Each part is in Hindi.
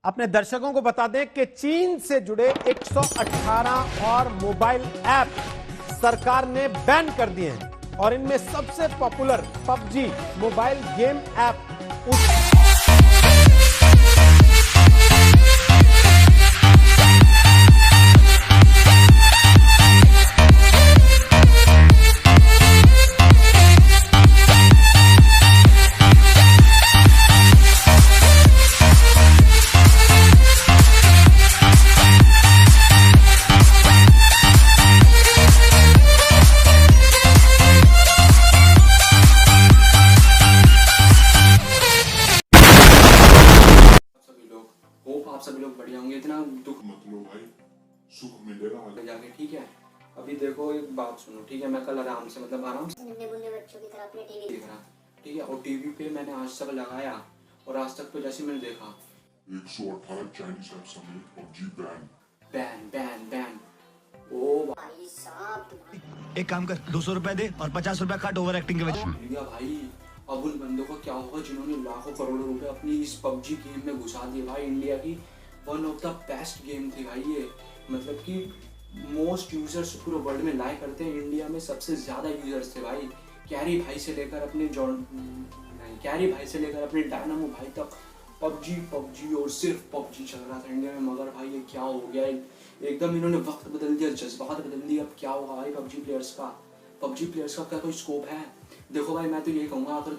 अपने दर्शकों को बता दें कि चीन से जुड़े 118 और मोबाइल ऐप सरकार ने बैन कर दिए हैं और इनमें सबसे popular PUBG mobile game app आप सभी लोग बढ़िया होंगे। इतना दुख मत लो भाई, सुख मिलेगा आगे जाके, ठीक है। अभी देखो एक बात सुनो, ठीक है। मैं कल आराम से आराम से नन्हे मुन्ने बच्चों की तरह अपने टीवी देख रहा, ठीक है। और टीवी पे मैंने आज तक लगाया और आज तक तो जैसे मैंने देखा 118 चाइनीज ऐप समेत PUBG ban. Ban ban ban. ओ भाई साहब, एक काम कर, 200 रुपए दे और 50 रुपए काट ओवर एक्टिंग के वजह। इंडिया भाई, अब उन बंदों का क्या होगा जिन्होंने लाखों करोड़ों रुपए अपनी इस पबजी गेम में घुसा दिए। भाई इंडिया की one of the best game थी भाई ये, मतलब कि मोस्ट यूजर्स पूरे वर्ल्ड में लाइक करते हैं। इंडिया में सबसे ज्यादा यूजर्स थे भाई, कैरी भाई से लेकर अपने कैरी भाई से लेकर अपने डायनामो भाई तक पबजी पबजी और सिर्फ पबजी चल रहा था इंडिया में। मगर भाई ये क्या हो गया, एकदम इन्होंने वक्त बदल दिया, जज्बात बदल दिए। अब क्या होगा भाई पबजी प्लेयर्स का क्या कोई स्कोप है? देखो भाई मैं तो ये कहूँगा, अगर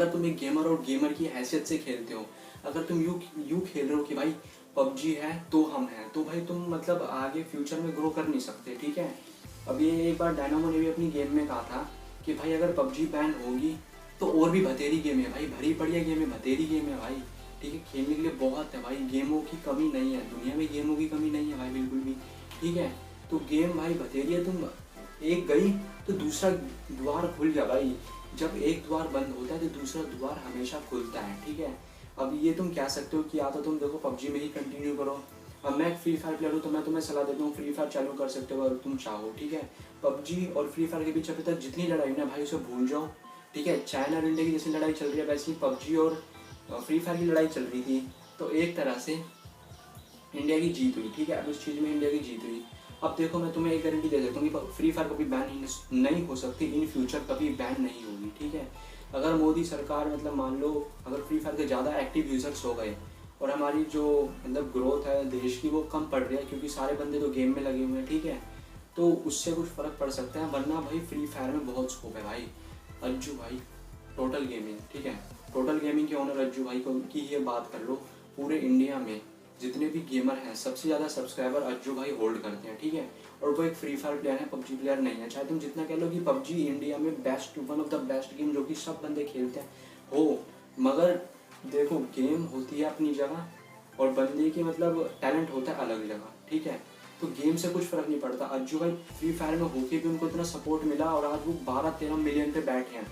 तुम एक गेमर और गेमर की हैसियत से खेलते हो, अगर तुम यू खेल रहे हो कि भाई पबजी है तो हम हैं, तो भाई तुम मतलब आगे फ्यूचर में ग्रो कर नहीं सकते, ठीक है। अब ये एक बार डायनामो ने भी अपनी गेम में कहा था कि भाई अगर पबजी बैन होगी तो और भी बतेरी गेम है भाई, भरी बढ़िया गेम है, बतेरी गेम है भाई, ठीक है। खेलने के लिए बहुत है भाई, गेमों की कमी नहीं है दुनिया में, गेमों की कमी नहीं है भाई बिल्कुल भी, ठीक है। तो गेम भाई बतेरी है, तुम एक गई तो दूसरा द्वार खुल गया भाई। जब एक द्वार बंद होता है तो दूसरा द्वार हमेशा खुलता है, ठीक है। अब ये तुम कह सकते हो कि या तो तुम देखो पबजी में ही कंटिन्यू करो। अब मैं फ्री फायर प्लेयर हूँ तो मैं तुम्हें सलाह देता हूँ फ्री फायर चालू कर सकते हो अगर तुम चाहो, ठीक है। पबजी और फ्री फायर के बीच अभी तक जितनी लड़ाई ना भाई उसे भूल जाओ, ठीक है। चाइना और इंडिया की जैसी लड़ाई चल रही है वैसे ही पबजी और फ्री फायर की लड़ाई चल रही थी, तो एक तरह से इंडिया की जीत हुई, ठीक है। अब उस चीज़ में इंडिया की जीत हुई। अब देखो मैं तुम्हें एक गारंटी दे देता हूँ कि फ्री फायर कभी बैन नहीं हो सकती, इन फ्यूचर कभी बैन नहीं होगी, ठीक है। अगर मोदी सरकार मतलब मान लो अगर फ्री फायर के ज़्यादा एक्टिव यूजर्स हो गए और हमारी जो मतलब ग्रोथ है देश की वो कम पड़ रही है क्योंकि सारे बंदे तो गेम में लगे हुए हैं, ठीक है, तो उससे कुछ फ़र्क पड़ सकता है। वरना भाई फ्री फायर में बहुत स्कोप है भाई। अज्जू भाई टोटल गेमिंग, ठीक है, टोटल गेमिंग के ओनर अज्जू भाई को की ये बात कर लो, पूरे इंडिया में जितने भी गेमर हैं सबसे ज़्यादा सब्सक्राइबर अज्जू भाई होल्ड करते हैं, ठीक है। और वो एक फ्री फायर प्लेयर है, पबजी प्लेयर नहीं है। चाहे तुम जितना कह लो कि पबजी इंडिया में best one of the best game जो कि सब बंदे खेलते हैं हो, मगर देखो गेम होती है अपनी जगह और बंदे की मतलब टैलेंट होता है अलग जगह, ठीक है। तो गेम से कुछ फ़र्क नहीं पड़ता। अज्जू भाई फ्री फायर में होके भी उनको इतना सपोर्ट मिला और आज वो 12-13 मिलियन पे बैठे हैं।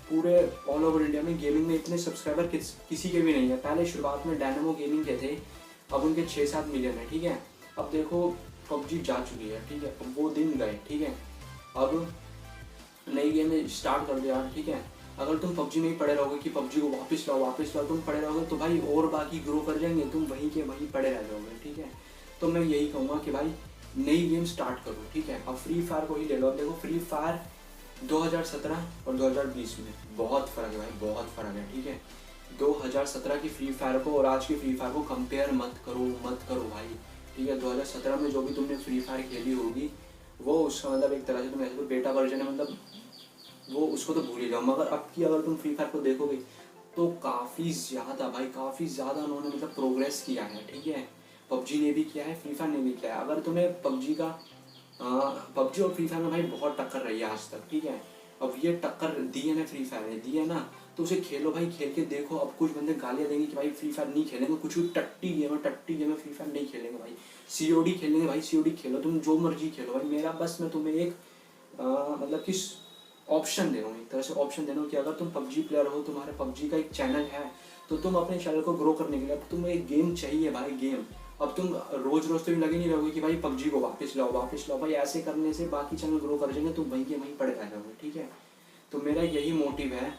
पूरे ऑल ओवर इंडिया में गेमिंग में इतने सब्सक्राइबर किसी के भी नहीं है। पहले शुरुआत में डायनामो गेमिंग के थे, अब उनके 6-7 मिलियन है, ठीक है। अब देखो पबजी जा चुकी है, ठीक है, अब वो दिन गए, ठीक है। अब नई गेम स्टार्ट कर दिया, ठीक है। अगर तुम पबजी में ही पड़े रहोगे कि पबजी को वापस लाओ तुम पड़े रहोगे तो भाई और बाकी ग्रो कर जाएंगे, तुम वहीं के वहीं पड़े रह जाओगे, ठीक है। तो मैं यही कहूँगा कि भाई नई गेम स्टार्ट करो, ठीक है। अब फ्री फायर को ही ले लो। अब देखो फ्री फायर 2017 और 2020 में बहुत फ़र्क है भाई, बहुत फ़र्क है, ठीक है। 2017 की फ्री फायर को और आज की फ्री फायर को कंपेयर मत करो भाई, ठीक है। 2017 में जो भी तुमने फ्री फायर खेली होगी वो उसका मतलब एक तरह से तुम ऐसे तो बेटा वर्जन है, मतलब वो उसको तो भूल ही जाओ। मगर अब की अगर तुम फ्री फायर को देखोगे तो काफ़ी ज़्यादा भाई, काफ़ी ज़्यादा उन्होंने मतलब प्रोग्रेस किया है, ठीक है। पबजी ने भी किया है, फ्री फायर ने भी किया है। अगर तुम्हें पबजी और फ्री फायर में भाई बहुत टक्कर रही है आज तक, ठीक है। अब ये टक्कर दी है ना फ्री फायर ने, दी है ना, तो उसे खेलो भाई, खेल के देखो। अब कुछ बंदे गालियाँ देंगे कि भाई फ्री फायर नहीं खेलेंगे, कुछ भी टट्टी गेम है, फ्री फायर नहीं खेलेंगे भाई, COD खेलेंगे भाई, COD खेलो, तुम जो मर्जी खेलो भाई। मेरा बस मैं तुम्हें एक मतलब कि ऑप्शन दे रहा हूँ, एक तरह से ऑप्शन दे रहा हूँ कि अगर तुम पबजी प्लेयर हो, तुम्हारे पबजी का एक चैनल है, तो तुम अपने चैनल को ग्रो करने के लिए अब तुम्हें एक गेम चाहिए भाई, गेम। अब तुम रोज तो लगे नहीं रहोगे कि भाई पबजी को वापस लाओ भाई। ऐसे करने से बाकी चैनल ग्रो कर जाएंगे, तुम वहीं के वहीं पड़े रह जाओगे, ठीक है। तो मेरा यही मोटिव है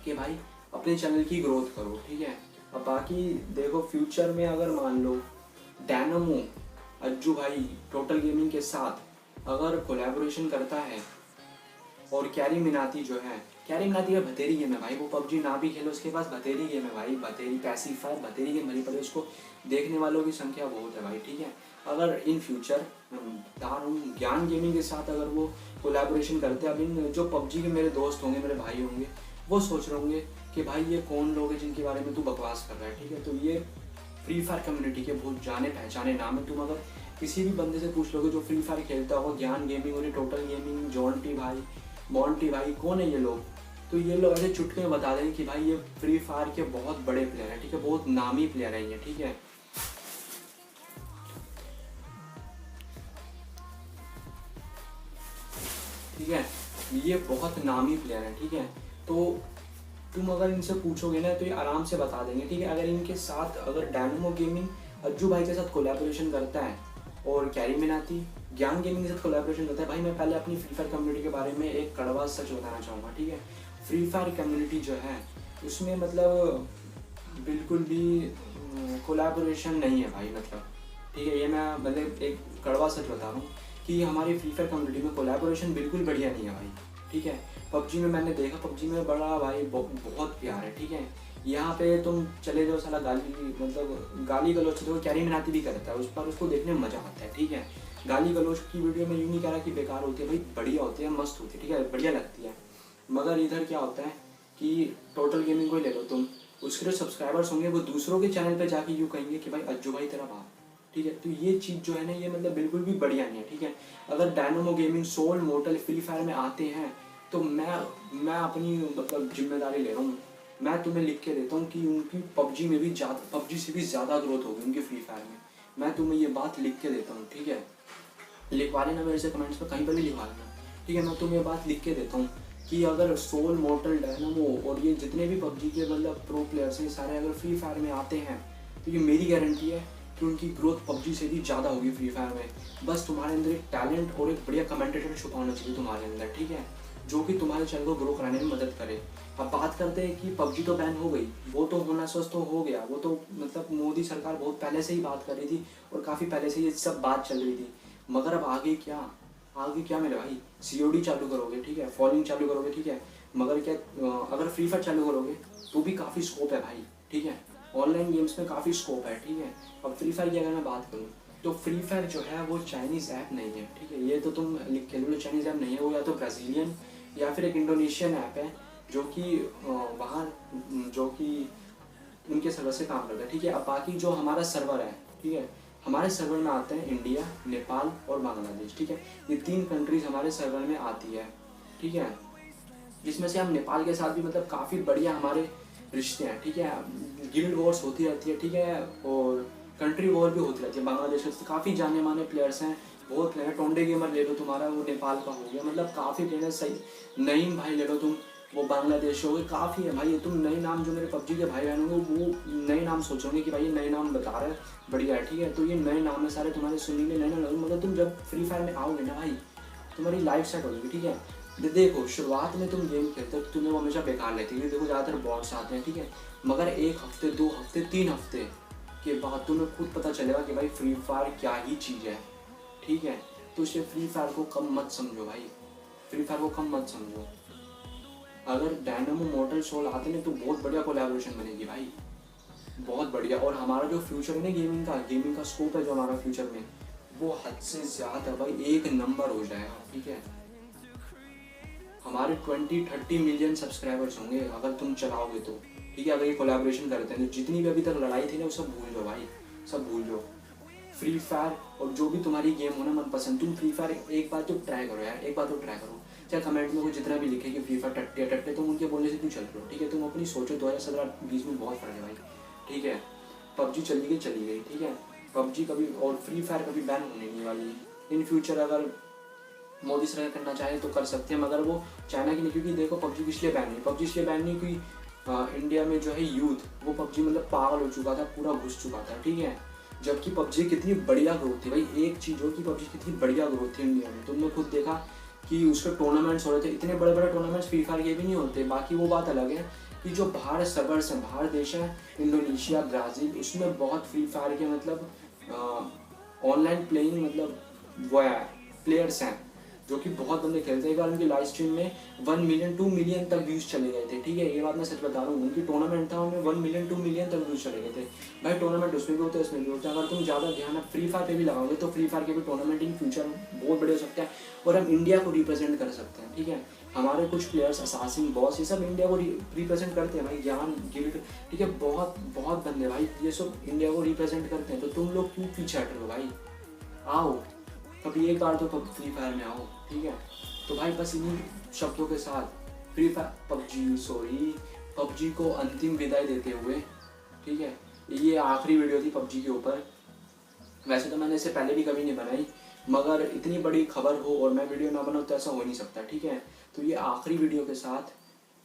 कि भाई अपने चैनल की ग्रोथ करो, ठीक है। अब बाकी देखो फ्यूचर में अगर मान लो डायनामो अज्जू भाई टोटल गेमिंग के साथ अगर कोलैबोरेशन करता है और कैरी मिनाती जो है, कैरी मिनाती का भतेरी गेम है भाई, वो पबजी ना भी खेलो उसके पास भतेरी गेम है भाई, भतेरी पैसिफायर भतेरी गेम भरी पड़े, उसको देखने वालों की संख्या बहुत है भाई, ठीक है। अगर इन फ्यूचर बता रहा हूँ ज्ञान गेमिंग के साथ अगर वो कोलैबोरेशन करते हैं, अब इन जो पबजी के मेरे दोस्त होंगे, मेरे भाई होंगे, वो सोच रहे होंगे कि भाई ये कौन लोग हैं जिनके बारे में तू बकवास कर रहा है, ठीक है। तो ये फ्री फायर कम्युनिटी के बहुत जाने पहचाने नाम है। तुम अगर किसी भी बंदे से पूछ लोगे जो फ्री फायर खेलता होगा, ज्ञान गेमिंग और ये टोटल गेमिंग, जॉन्टी भाई, मॉन्टी भाई, कौन है ये लोग, तो ये लोग ऐसे चुटके में बता देंगे कि भाई ये फ्री फायर के बहुत बड़े प्लेयर हैं, ठीक है, बहुत नामी प्लेयर हैं ये, ठीक है। ठीक है, ये बहुत नामी प्लेयर हैं, ठीक है। तो तुम अगर इनसे पूछोगे ना तो ये आराम से बता देंगे, ठीक है। अगर इनके साथ अगर डायनामो गेमिंग अज्जू भाई के साथ कोलैबोरेशन करता है और कैरी मिनाती ज्ञान गेमिंग के साथ कोलैबोरेशन करता है, भाई मैं पहले अपनी फ्री फायर कम्युनिटी के बारे में एक कड़वा सच बताना चाहूँगा, ठीक है। फ्री फायर कम्युनिटी जो है उसमें मतलब बिल्कुल भी कोलैबोरेशन नहीं है भाई, मतलब ठीक है, ये मैं मतलब एक कड़वा सच बता रहा हूँ कि हमारी फ्री फायर कम्युनिटी में कोलैबोरेशन बिल्कुल बढ़िया नहीं है भाई, ठीक है। पबजी में मैंने देखा, पबजी में बड़ा भाई बहुत प्यार है, ठीक है। यहाँ पे तुम चले जाओ साला गाली गलौज तो कैरी मिनाती भी करता है, उस पर उसको देखने में मजा आता है, ठीक है। गाली गलौज की वीडियो में यूँ नहीं कह रहा कि बेकार होती है भाई, बढ़िया होती है, मस्त होती है, ठीक है, बढ़िया लगती है। मगर इधर क्या होता है कि टोटल गेमिंग को ही ले लो तुम, उसके जो सब्सक्राइबर्स होंगे वो दूसरों के चैनल पे जाके यूँ कहेंगे कि भाई अज्जू भाई तेरा बाप, ठीक है। तो ये चीज़ जो है ना ये मतलब बिल्कुल भी बढ़िया नहीं है, ठीक है। अगर Dynamo Gaming, Soul, Mortal Free Fire में आते हैं तो मैं अपनी मतलब जिम्मेदारी ले रहा हूँ, मैं तुम्हें लिख के देता हूँ कि उनकी पबजी में भी पबजी से भी ज़्यादा ग्रोथ होगी उनकी फ्री फायर में, मैं तुम्हें ये बात लिख के देता हूँ, ठीक है। लिखवा लेना मेरे से कमेंट्स में, कहीं पर भी लिखवा लेना, ठीक है। मैं तुम्हें ये बात लिख के देता हूँ कि अगर सोल, मोर्टल, डायनामो और ये जितने भी पबजी के मतलब प्रो प्लेयर्स हैं सारे अगर फ्री फायर में आते हैं तो ये मेरी गारंटी है कि उनकी ग्रोथ पबजी से भी ज़्यादा होगी फ्री फायर में। बस तुम्हारे अंदर एक टैलेंट और एक बढ़िया कमेंटेटर छुपा होना चाहिए तुम्हारे अंदर, ठीक है, जो कि तुम्हारे चैनल को ग्रो कराने में मदद करे। अब बात करते हैं कि पबजी तो बैन हो गई, वो तो होना स्वस्थ तो हो गया, वो तो मतलब मोदी सरकार बहुत पहले से ही बात कर रही थी और काफ़ी पहले से ये सब बात चल रही थी। मगर अब आगे क्या मेरे भाई, COD चालू करोगे, ठीक है, फॉलोइंग चालू करोगे, ठीक है, मगर क्या अगर फ्री फायर चालू करोगे तो भी काफ़ी स्कोप है भाई, ठीक है, ऑनलाइन गेम्स में काफ़ी स्कोप है, ठीक है। अब फ्री फायर की अगर मैं बात करूँ तो फ्री फायर जो है वो चाइनीज़ ऐप नहीं है, ठीक है, ये तो तुम लिख के लो, चाइनीज़ ऐप नहीं है वो, या तो ब्राज़ीलियन या फिर एक इंडोनेशियन ऐप है जो कि वहाँ जो कि उनके सर्वर से काम करता है, ठीक है। अब बाकी जो हमारा सर्वर है, ठीक है, हमारे सर्वर में आते हैं इंडिया, नेपाल और बांग्लादेश, ठीक है, ये 3 कंट्रीज हमारे सर्वर में आती है, ठीक है, जिसमें से हम नेपाल के साथ भी मतलब काफ़ी बढ़िया हमारे रिश्ते हैं, ठीक है। गिल्ड वॉर्स होती रहती है, ठीक है, और कंट्री वॉर भी होती रहती है। बांग्लादेश में काफ़ी जाने माने प्लेयर्स हैं, बहुत प्लेयर, टोंडे गेमर ले लो तुम्हारा, वो नेपाल का हो गया, मतलब काफ़ी प्लेयर सही। नईम भाई ले लो तुम, वो बांग्लादेश हो गए, काफ़ी है भाई। तुम नए नाम जो मेरे पबजी के भाई बहन होंगे वो नए नाम सोचोगे कि भाई ये नए नाम बता रहा है, बढ़िया है, ठीक है। तो ये नए नाम है सारे तुम्हारे सुनने नए नाम, मतलब तुम जब फ्री फायर में आओगे ना भाई तुम्हारी लाइफ सेट हो जाएगी, ठीक है। देखो शुरुआत में तुम गेम खेलते हो तुम्हें वो हमेशा बेकार लगती है, देखो ज़्यादातर बॉट्स आते हैं, ठीक है, मगर 1 हफ्ते 2 हफ्ते 3 हफ्ते के बाद तुम्हें खुद पता चलेगा कि भाई फ्री फायर क्या ही चीज़ है, ठीक है। तो इसलिए फ्री फायर को कम मत समझो भाई, फ्री फायर को कम मत समझो। अगर डायनामो, मोर्टल, सोल आते हैं तो बहुत बढ़िया कोलैबोरेशन बनेगी भाई, बहुत बढ़िया। और हमारा जो फ्यूचर है ना गेमिंग का स्कोप है जो हमारा फ्यूचर में, वो हद से ज़्यादा भाई 1 नंबर हो जाएगा, ठीक है। हमारे 20-30 मिलियन सब्सक्राइबर्स होंगे अगर तुम चलाओगे तो, ठीक है। अगर ये कोलैबोरेशन करते हैं तो जितनी भी अभी तक लड़ाई थी ना वो सब भूल जाओ भाई, सब भूल जाओ। फ्री फायर और जो भी तुम्हारी गेम हो ना मनपसंद, तुम फ्री फायर एक बार तो ट्राई करो यार, एक बार तो ट्राई करो। चाहे कमेंट में वो जितना भी लिखे कि फ्री फायर टट्टे तुम उनके बोलने से क्यों चल रहे हो, ठीक है। तुम अपनी सोचो, 2017-20 में बहुत फर्क है भाई, ठीक है। पबजी चली गई, ठीक है। पबजी कभी और फ्री फायर कभी बैन होने नहीं वाली। इन फ्यूचर अगर मोदी सरकार करना चाहे तो कर सकते हैं, मगर वो चाइना की नहीं, क्योंकि देखो पबजी इसलिए बैन नहीं क्योंकि इंडिया में जो है यूथ वो पबजी मतलब पागल हो चुका था, पूरा घुस चुका था, ठीक है। जबकि पबजी कितनी बढ़िया ग्रोथ थी भाई, एक चीज़ हो कि पबजी कितनी बढ़िया ग्रोथ थी इंडिया में। तुमने खुद देखा कि उसके टूर्नामेंट्स हो रहे थे, इतने बड़े बड़े टूर्नामेंट्स फ्री फायर के भी नहीं होते। बाकी वो बात अलग है कि जो बाहर सर्वर्स हैं, बाहर देश हैं, इंडोनेशिया, ब्राज़ील, उसमें बहुत फ्री फायर के मतलब ऑनलाइन प्लेइंग मतलब वो है प्लेयर्स हैं जो कि बहुत बंदे खेलते हैं। एक बार उनकी लाइव स्ट्रीम में 1 मिलियन 2 मिलियन तक व्यूज़ चले गए थे, ठीक है, ये बात मैं सच बता रहा हूँ। उनकी टूर्नामेंट था, उनमें 1 मिलियन 2 मिलियन तक व्यूज़ चले गए थे। भाई टूर्नामेंट उसमें भी होता है, इसमें भी होता है। अगर तुम ज़्यादा ध्यान आप फ्री फायर पे भी लगाओगे तो फ्री फायर के भी टूर्नामेंट इन फ्यूचर बहुत बड़े हो सकते हैं और हम इंडिया को रिप्रेजेंट कर सकते हैं, ठीक है। हमारे कुछ प्लेयर्स असासिन, बॉस, ये सब इंडिया को रिप्रेजेंट करते हैं भाई। ज्ञान, गिल्ड, ठीक है, बहुत बहुत बंदे भाई ये सब इंडिया को रिप्रेजेंट करते हैं। तो तुम लोग क्यों पीछे हट रहे हो भाई? आओ कभी एक बार तो फ्री फायर में आओ, ठीक है। तो भाई बस इन्हीं शब्दों के साथ पबजी को अंतिम विदाई देते हुए, ठीक है, ये आखिरी वीडियो थी पबजी के ऊपर। वैसे तो मैंने इससे पहले भी कभी नहीं बनाई, मगर इतनी बड़ी खबर हो और मैं वीडियो ना बनाऊँ तो ऐसा हो नहीं सकता, ठीक है। तो ये आखिरी वीडियो के साथ,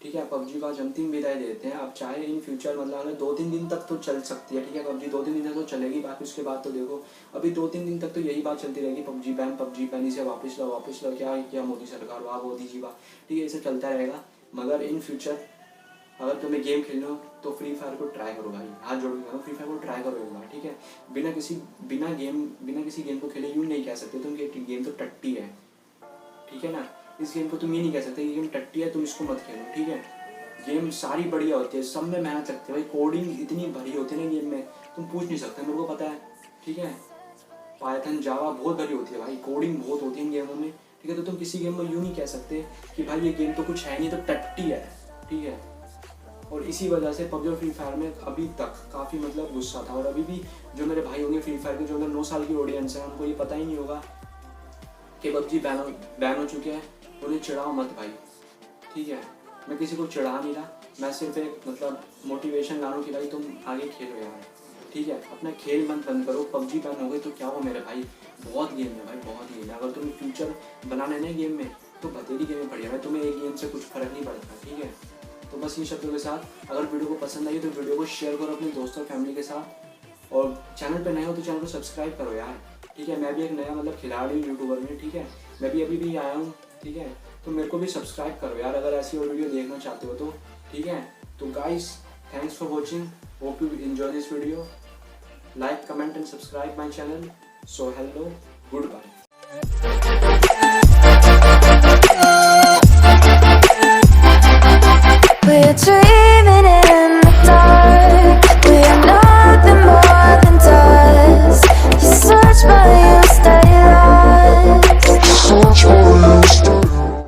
ठीक है, पबजी का आज अंतिम विदाई देते हैं। अब चाहे इन फ्यूचर मतलब 2-3 दिन तक तो चल सकती है, ठीक है, पबजी 2-3 दिन तक तो चलेगी, बाकी उसके बाद तो देखो अभी 2-3 दिन तक तो यही बात चलती रहेगी, पबजी बैन, इसे वापस लो, क्या मोदी सरकार, वाह मोदी जी वाह, ठीक है, इसे चलता रहेगा। मगर इन फ्यूचर अगर तुम्हें गेम खेलना हो तो फ्री फायर को ट्राई करो भाई, हाथ जोड़ के करो, फ्री फायर को ट्राई करो एक बार, ठीक है। बिना किसी गेम को खेले यूँ नहीं कह सकते तुम कि गेम तो टट्टी है, ठीक है ना। इस गेम को तुम ये नहीं कह सकते कि गेम टट्टी है, तुम इसको मत खेलो, ठीक है। गेम सारी बढ़िया होती है, सब में मेहनत लगती है भाई, कोडिंग इतनी भरी होती है ना गेम में, तुम पूछ नहीं सकते, मेरे को पता है, ठीक है। पाइथन, जावा बहुत भरी होती है भाई, कोडिंग बहुत होती है इन गेमों में, ठीक है। तो तुम किसी गेम में यूँ नहीं कह सकते कि भाई ये गेम तो कुछ है नहीं, तो टट्टी है, ठीक है। और इसी वजह से पबजी और फ्री फायर में अभी तक काफ़ी मतलब गुस्सा था। और अभी भी जो मेरे भाई होंगे फ्री फायर के, जो 9 साल की ऑडियंस है, उनको ये पता ही नहीं होगा कि पबजी बैन हो चुके हैं, उन्हें चिढ़ाओ मत भाई, ठीक है। मैं किसी को चिढ़ा नहीं रहा, मैं सिर्फ एक मतलब मोटिवेशन ला रहा हूँ कि भाई तुम आगे खेलो यार, ठीक है। अपना खेल मत बंद करो। पबजी बैन हो गई तो क्या हो मेरे भाई, बहुत गेम है भाई, बहुत गेम है। अगर तुम्हें फ्यूचर बनाने ना गेम में तो बतेरी गेम में बढ़िया है, तुम्हें एक गेम से कुछ फर्क नहीं पड़ता, ठीक है। तो बस इन शब्दों के साथ अगर वीडियो को पसंद आई तो वीडियो को शेयर करो अपने दोस्तों और फैमिली के साथ, और चैनल पे नए हो तो चैनल को सब्सक्राइब करो यार, ठीक है। मैं भी एक नया मतलब खिलाड़ी हूँ यूट्यूबर में, ठीक है, मैं भी अभी आया हूँ, ठीक है। तो मेरे को भी सब्सक्राइब करो यार अगर ऐसी और वीडियो देखना चाहते हो तो, ठीक है। तो guys thanks for watching, hope you enjoy this video, like, comment and subscribe my channel. So hello, good bye.